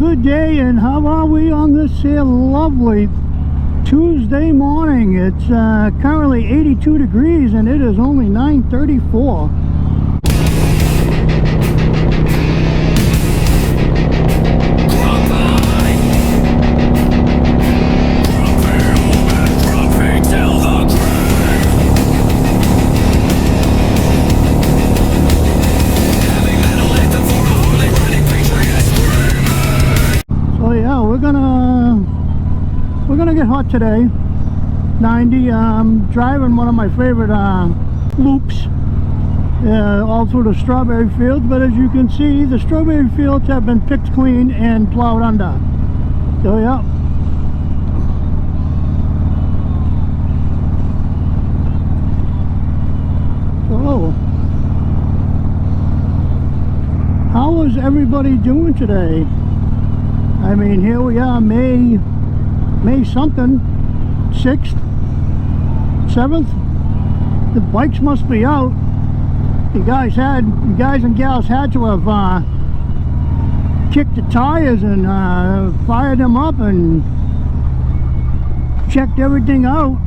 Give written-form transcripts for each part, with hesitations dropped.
good day, and how are we on this here lovely Tuesday morning? It's currently 82 degrees and it is only 9:34. We're gonna get hot today. 90. Driving one of my favorite loops all through the strawberry fields, but as you can see, the strawberry fields have been picked clean and plowed under. So yeah. So how is everybody doing today? I mean, here we are, May something, 6th, 7th. The bikes must be out. You guys and gals had to have kicked the tires and fired them up and checked everything out.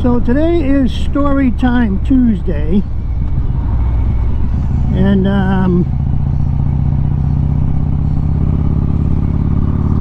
So today is Story Time Tuesday, and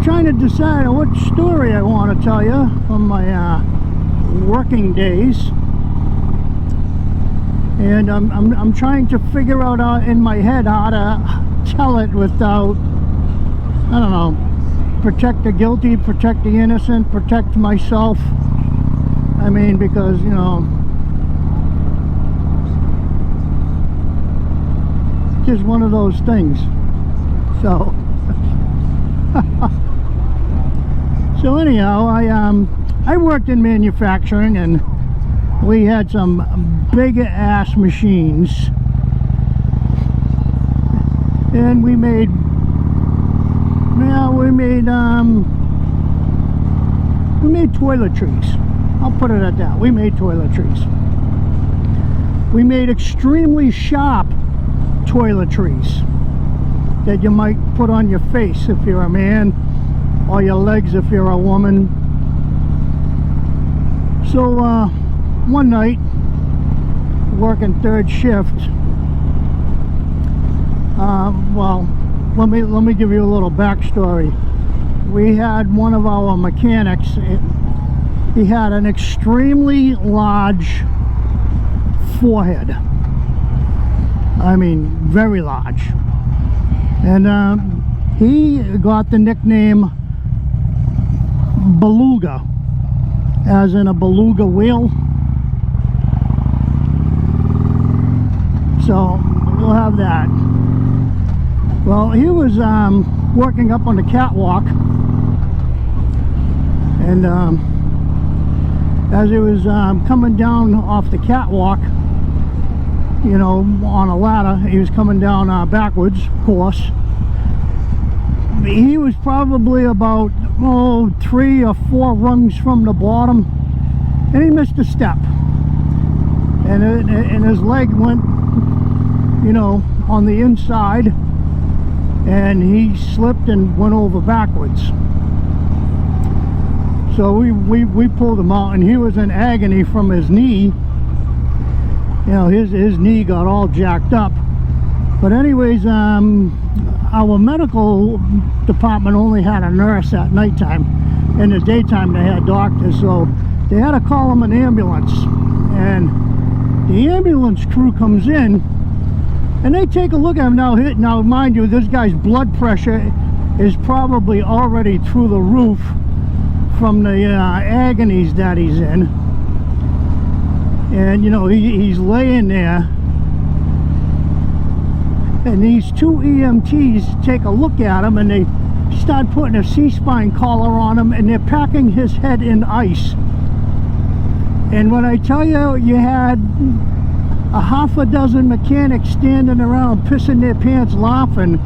trying to decide on what story I want to tell you from my working days, and I'm trying to figure out in my head how to tell it without, I don't know, protect the guilty, protect the innocent, protect myself. I mean, because, you know, just one of those things. So so anyhow, I worked in manufacturing, and we had some big ass machines, and we made toiletries. I'll put it at that. We made toiletries. We made extremely sharp toiletries that you might put on your face if you're a man, or your legs if you're a woman. So one night, working third shift, well, let me give you a little backstory. We had one of our mechanics. He had an extremely large forehead. I mean, very large. And he got the nickname Beluga, as in a beluga whale. So we'll have that. Well, he was working up on the catwalk, and as he was coming down off the catwalk, you know, on a ladder, he was coming down backwards, of course. He was probably about 3 or 4 rungs from the bottom, and he missed a step, and his leg went, you know, on the inside, and he slipped and went over backwards. So we pulled him out, and he was in agony from his knee. You know, his knee got all jacked up. But anyways, our medical department only had a nurse at nighttime. In the daytime they had doctors, so they had to call him an ambulance. And the ambulance crew comes in, and they take a look at him. Now mind you, this guy's blood pressure is probably already through the roof from the agonies that he's in. And you know, he's laying there, and these 2 EMTs take a look at him, and they start putting a C-spine collar on him, and they're packing his head in ice. And when I tell you, you had a half a dozen mechanics standing around pissing their pants laughing,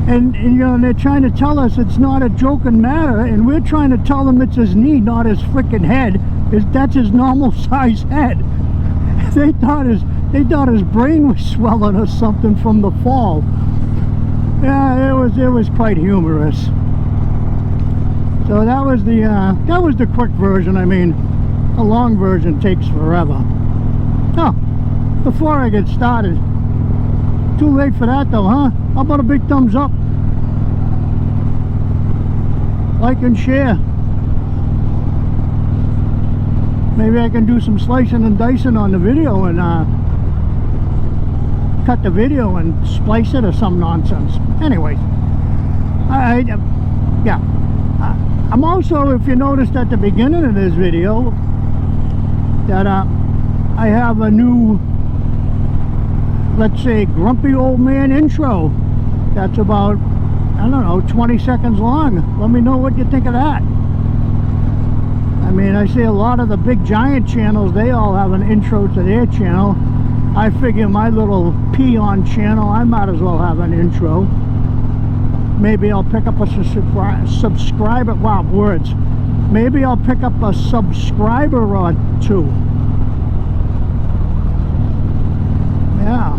and you know, they're trying to tell us it's not a joking matter, and we're trying to tell them it's his knee, not his freaking head. That's his normal size head. They thought his brain was swelling or something from the fall. Yeah, it was quite humorous. So that was the quick version. I mean, a long version takes forever. Oh, before I get started, too late for that though, huh? How about a big thumbs up? Like and share. Maybe I can do some slicing and dicing on the video and cut the video and splice it or some nonsense. Anyways, yeah. I'm also, if you noticed at the beginning of this video, that I have a new, let's say, grumpy old man intro that's about, I don't know, 20 seconds long. Let me know what you think of that. I mean, I see a lot of the big giant channels, they all have an intro to their channel. I figure my little peon channel, I might as well have an intro. Maybe I'll pick up a subscriber, wow, words. Maybe I'll pick up a subscriber or two. Yeah,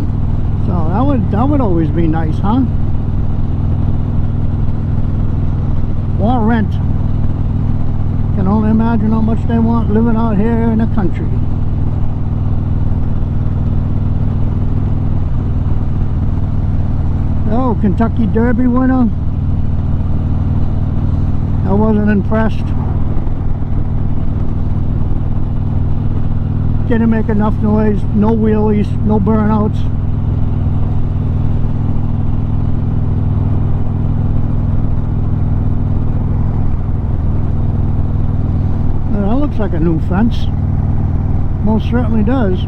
so that would always be nice, huh? Or rent. Can only imagine how much they want living out here in the country. Oh, Kentucky Derby winner. I wasn't impressed. Didn't make enough noise, no wheelies, no burnouts. That looks like a new fence. Most certainly does.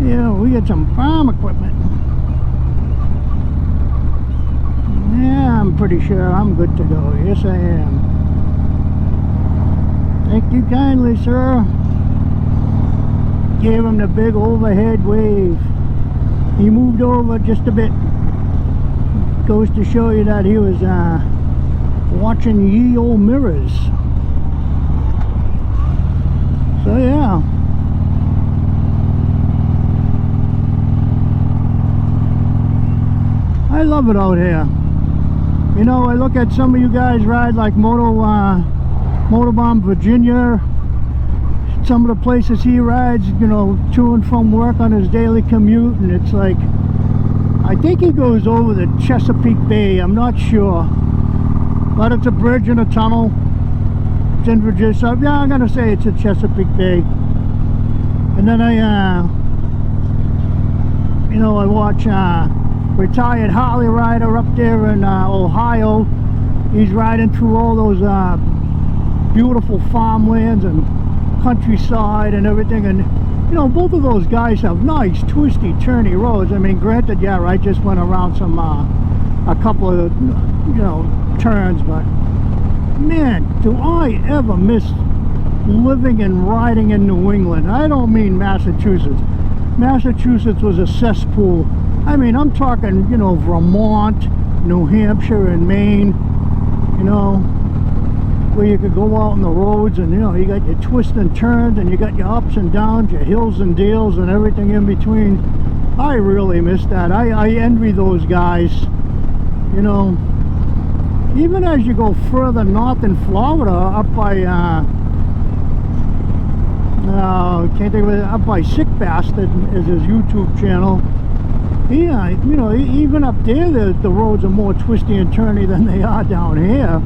Yeah, we got some farm equipment. Yeah, I'm pretty sure I'm good to go. Yes, I am. Thank you kindly, sir. Gave him the big overhead wave. He moved over just a bit. Goes to show you that he was watching ye old mirrors. So yeah. I love it out here. You know, I look at some of you guys ride like Motorbomb Virginia, some of the places he rides, you know, to and from work on his daily commute, and it's like, I think he goes over the Chesapeake Bay, I'm not sure, but it's a bridge and a tunnel. It's in Virginia, so yeah, I'm gonna say it's a Chesapeake Bay. And then I you know, I watch retired Harley rider up there in Ohio. He's riding through all those beautiful farmlands and countryside and everything, and you know, both of those guys have nice twisty turny roads. I mean, granted, yeah, I just went around some a couple of, you know, turns, but man, do I ever miss living and riding in New England. I don't mean Massachusetts. Massachusetts was a cesspool. I mean, I'm talking, you know, Vermont, New Hampshire, and Maine, you know, where you could go out on the roads and, you know, you got your twists and turns and you got your ups and downs, your hills and dales and everything in between. I really miss that. I envy those guys, you know. Even as you go further north in Florida, up by, can't think of it, up by Sick Bastard is his YouTube channel. Yeah, you know, even up there, the roads are more twisty and turny than they are down here.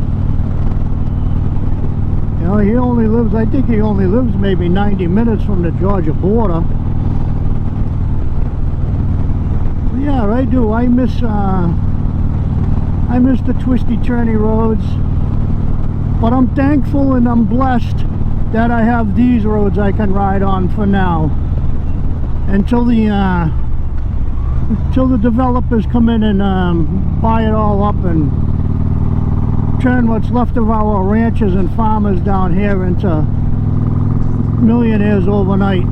You know, he only lives, I think he only lives maybe 90 minutes from the Georgia border. Yeah, I do. I miss the twisty, turny roads. But I'm thankful and I'm blessed that I have these roads I can ride on for now. Until the developers come in and buy it all up and turn what's left of our ranchers and farmers down here into millionaires overnight,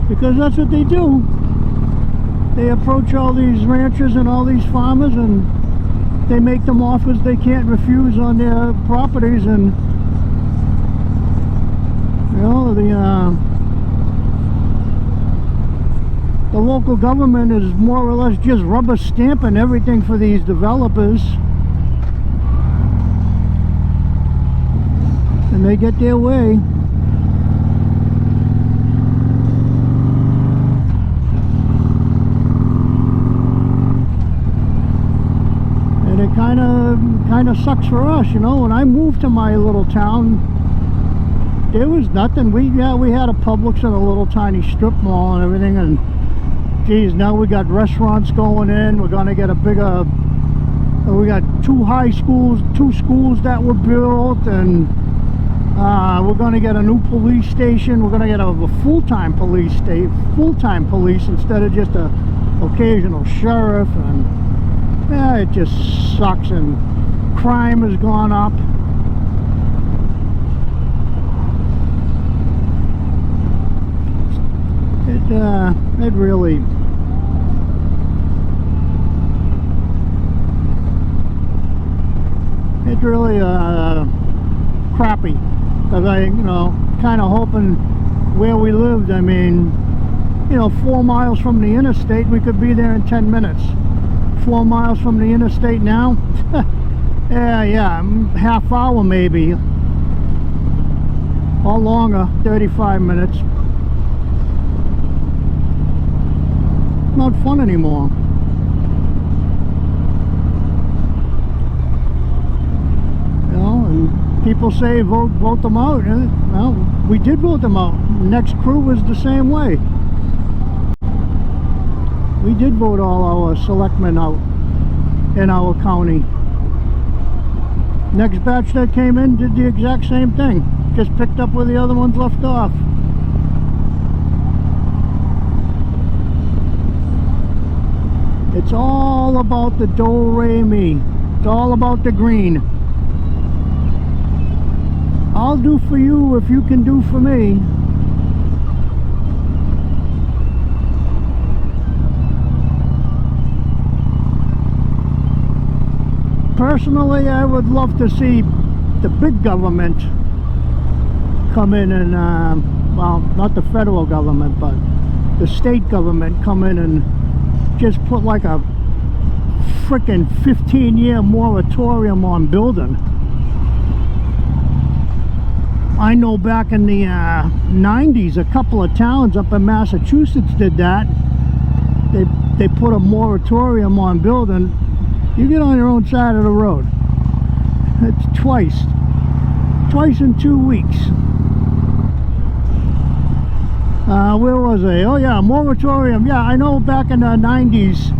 because that's what they do. They approach all these ranchers and all these farmers, and they make them offers they can't refuse on their properties, and you know, the local government is more or less just rubber stamping everything for these developers, and they get their way. And it kind of sucks for us, you know. When I moved to my little town, there was nothing. We had a Publix and a little tiny strip mall and everything, and geez, now we got restaurants going in. We're gonna get a bigger, we got two schools that were built, and we're gonna get a new police station. We're gonna get a full-time police instead of just a occasional sheriff. And yeah, it just sucks, and crime has gone up. It really crappy, because I, you know, kind of hoping where we lived, I mean, you know, 4 miles from the interstate, we could be there in 10 minutes. 4 miles from the interstate now, yeah, half hour maybe, or longer, 35 minutes. Not fun anymore. You know, and people say vote them out. Well, we did vote them out. Next crew was the same way. We did vote all our selectmen out in our county. Next batch that came in did the exact same thing. Just picked up where the other ones left off. It's all about the do-re-mi. It's all about the green. I'll do for you if you can do for me. Personally, I would love to see the big government come in and, well, not the federal government, but the state government come in and just put like a frickin' 15-year moratorium on building. I know back in the 90s, a couple of towns up in Massachusetts did that. They put a moratorium on building. You get on your own side of the road. It's twice in 2 weeks. Where was I? Oh yeah, moratorium. Yeah, I know back in the 90s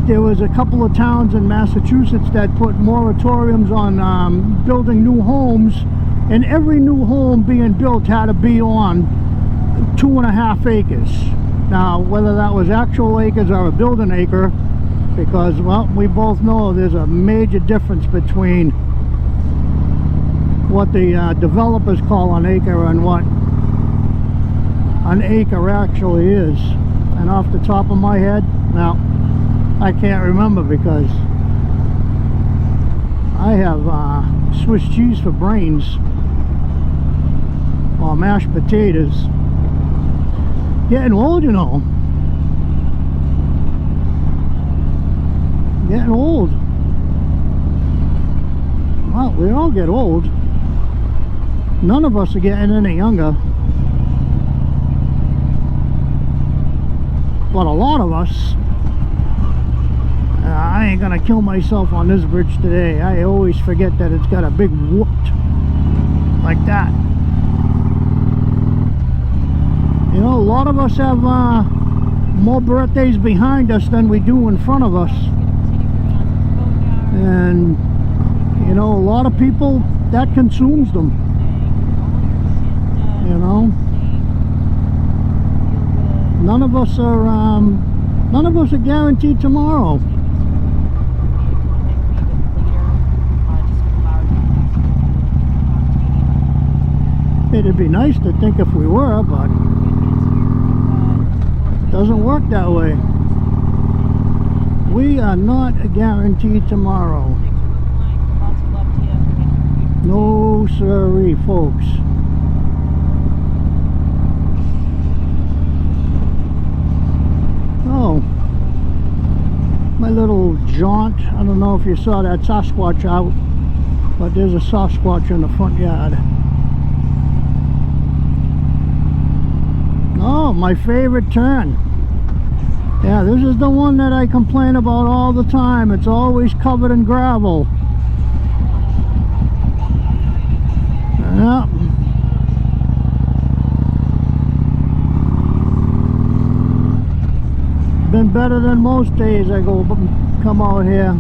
there was a couple of towns in Massachusetts that put moratoriums on building new homes, and every new home being built had to be on 2.5 acres. Now, whether that was actual acres or a building acre, because, well, we both know there's a major difference between what the developers call an acre and what an acre actually is. And off the top of my head, now, I can't remember because I have Swiss cheese for brains, or mashed potatoes. Getting old, you know. Getting old. Well, we all get old. None of us are getting any younger. But a lot of us. I ain't gonna kill myself on this bridge today. I always forget that it's got a big whoop like that. You know, a lot of us have more birthdays behind us than we do in front of us. And, you know, a lot of people, that consumes them. You know? None of us are guaranteed tomorrow. It'd be nice to think if we were, but it doesn't work that way. We are not guaranteed tomorrow. No sirree, folks. Oh, my little jaunt. I don't know if you saw that Sasquatch out, but there's a Sasquatch in the front yard. Oh, my favorite turn. Yeah, this is the one that I complain about all the time. It's always covered in gravel. Yeah. Been better than most days I come out here.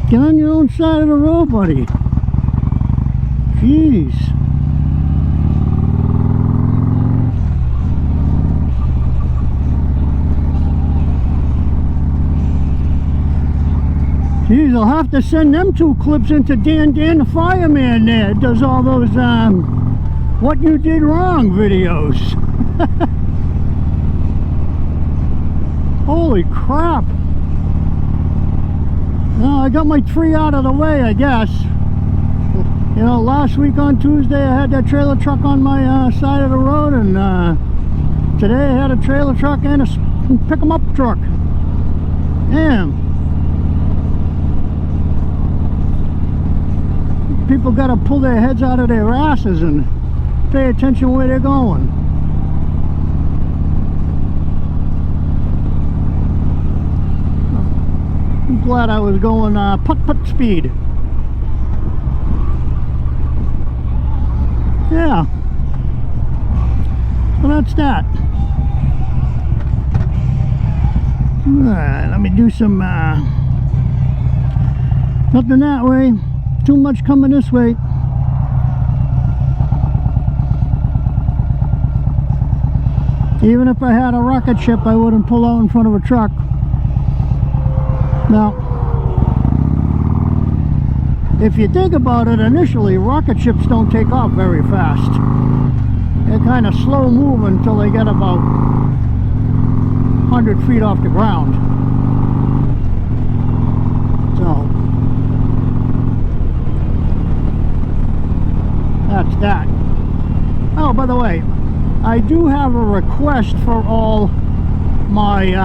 Get on your own side of the road, buddy. Jeez. Jeez, I'll have to send them 2 clips into Dan the fireman there. Does all those what you did wrong videos. Holy crap. Well, I got my tree out of the way, I guess. You know, last week on Tuesday I had that trailer truck on my side of the road, and today I had a trailer truck and a pick-em-up truck. Damn. People got to pull their heads out of their asses and pay attention where they're going. I'm glad I was going putt-putt speed. Yeah. So that's that. Alright, let me do some nothing that way. Too much coming this way. Even if I had a rocket ship, I wouldn't pull out in front of a truck. Now, if you think about it, initially rocket ships don't take off very fast. They're kind of slow moving until they get about 100 feet off the ground. So that's that. Oh, by the way, I do have a request for all my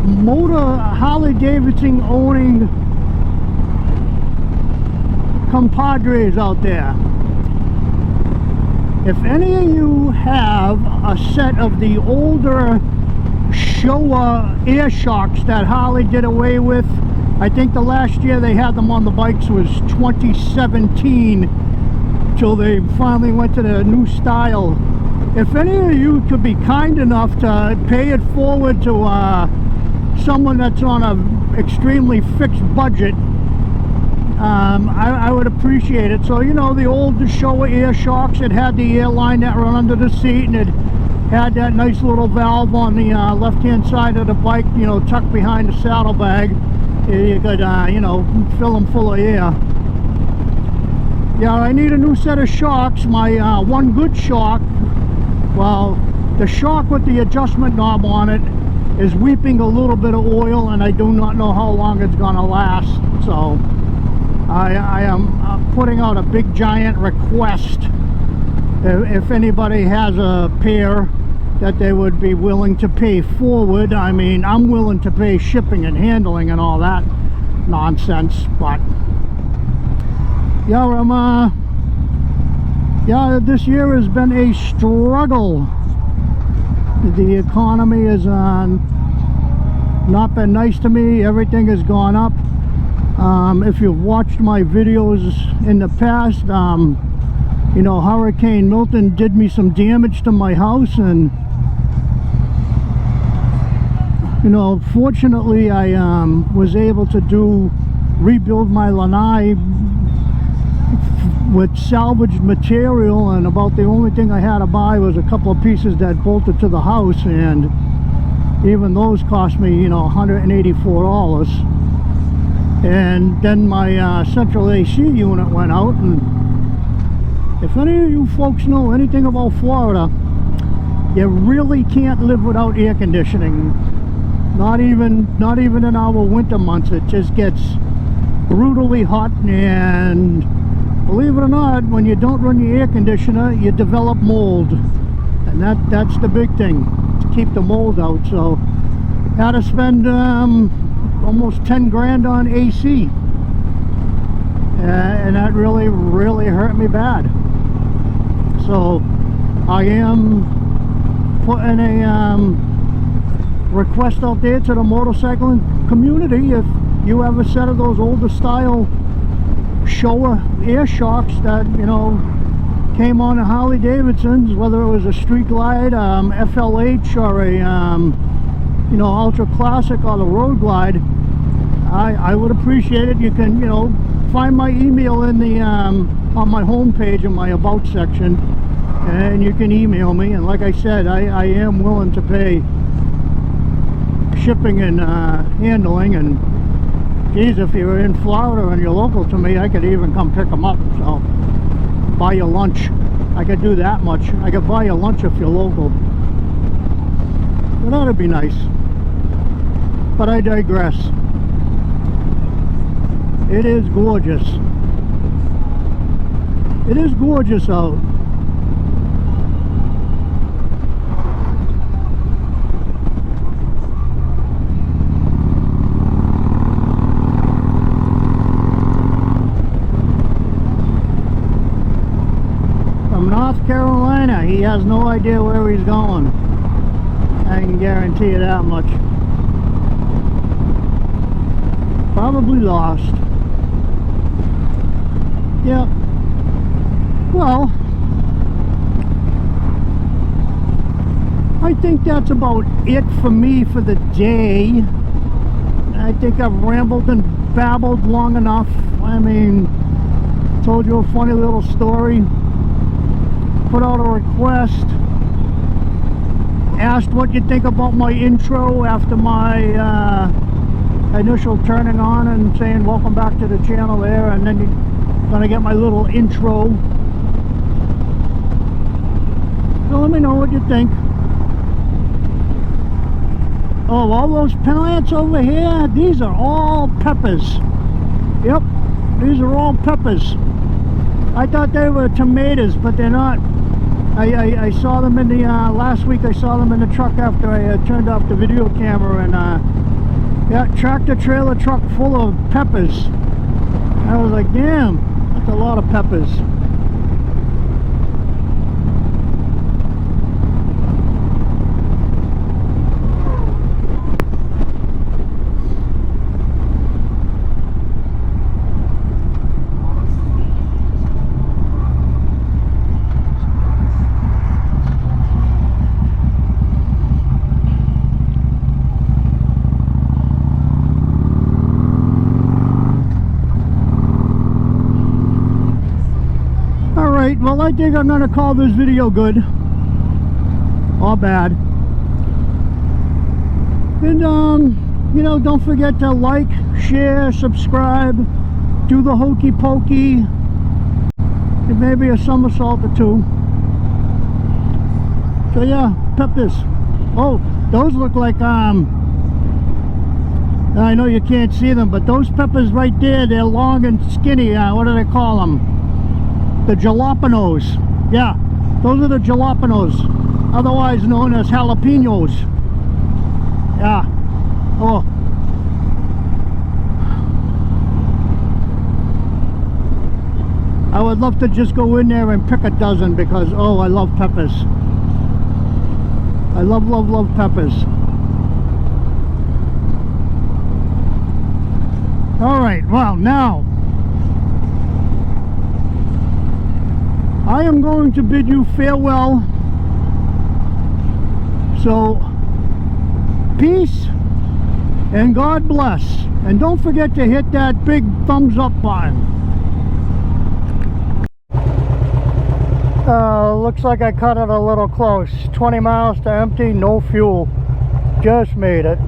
motor Harley Davidson owning compadres out there. If any of you have a set of the older Showa air shocks that Harley did away with, I think the last year they had them on the bikes was 2017, till they finally went to the new style. If any of you could be kind enough to pay it forward to someone that's on a extremely fixed budget, I would appreciate it. So, you know, the old Showa air shocks, it had the air line that run under the seat, and it had that nice little valve on the left hand side of the bike, you know, tucked behind the saddlebag. You could you know, fill them full of air. Yeah, I need a new set of shocks. My one good shock, well, the shock with the adjustment knob on it is weeping a little bit of oil, and I do not know how long it's gonna last. So I am putting out a big giant request. If anybody has a pair that they would be willing to pay forward. I mean, I'm willing to pay shipping and handling and all that nonsense, but yeah, yeah, this year has been a struggle. The economy has not been nice to me. Everything has gone up. If you've watched my videos in the past, you know, Hurricane Milton did me some damage to my house, and you know, fortunately I was able to rebuild my lanai with salvaged material, and about the only thing I had to buy was a couple of pieces that bolted to the house. And Even those cost me, you know, $184. And then my central AC unit went out. And if any of you folks know anything about Florida, you really can't live without air conditioning. Not even in our winter months. It just gets brutally hot, and believe it or not, when you don't run your air conditioner, you develop mold, and that's the big thing, to keep the mold out. So had to spend almost 10 grand on AC, and that really hurt me bad. So I am putting a request out there to the motorcycling community. If you have a set of those older style Showa air shocks that, you know, came on a Harley Davidsons, whether it was a Street Glide, FLH, or a you know, Ultra Classic, or the Road Glide, I would appreciate it. You can, you know, find my email in the on my home page in my about section, and you can email me. And like I said, I am willing to pay shipping and handling. And geez, if you're in Florida and you're local to me, I could even come pick them up. So buy you lunch. I could do that much. I could buy you lunch if you're local. But that'd be nice. But I digress. It is gorgeous. It is gorgeous out. North Carolina. He has no idea where he's going. I can guarantee you that much. Probably lost. Yep. Well, I think that's about it for me for the day. I think I've rambled and babbled long enough. I mean, told you a funny little story. Put out a request, asked what you think about my intro after my initial turning on and saying welcome back to the channel there, and then you're gonna get my little intro. So let me know what you think. Oh, all those plants over here, these are all peppers. Yep, these are all peppers. I thought they were tomatoes, but they're not. I saw them in the last week. I saw them in the truck after I turned off the video camera, and yeah, tractor trailer truck full of peppers. I was like, damn, that's a lot of peppers. Well, I think I'm going to call this video good or bad. And you know, don't forget to like, share, subscribe, do the hokey pokey, and maybe a somersault or two. So yeah, peppers. Oh, those look like I know you can't see them, but those peppers right there, they're long and skinny. What do they call them? The jalapenos. Yeah, those are the jalapenos, otherwise known as jalapenos. Yeah. Oh, I would love to just go in there and pick a dozen, because oh, I love peppers. I love peppers. All right, well, now I am going to bid you farewell. So, peace and God bless. And don't forget to hit that big thumbs up button. Looks like I cut it a little close. 20 miles to empty, no fuel. Just made it.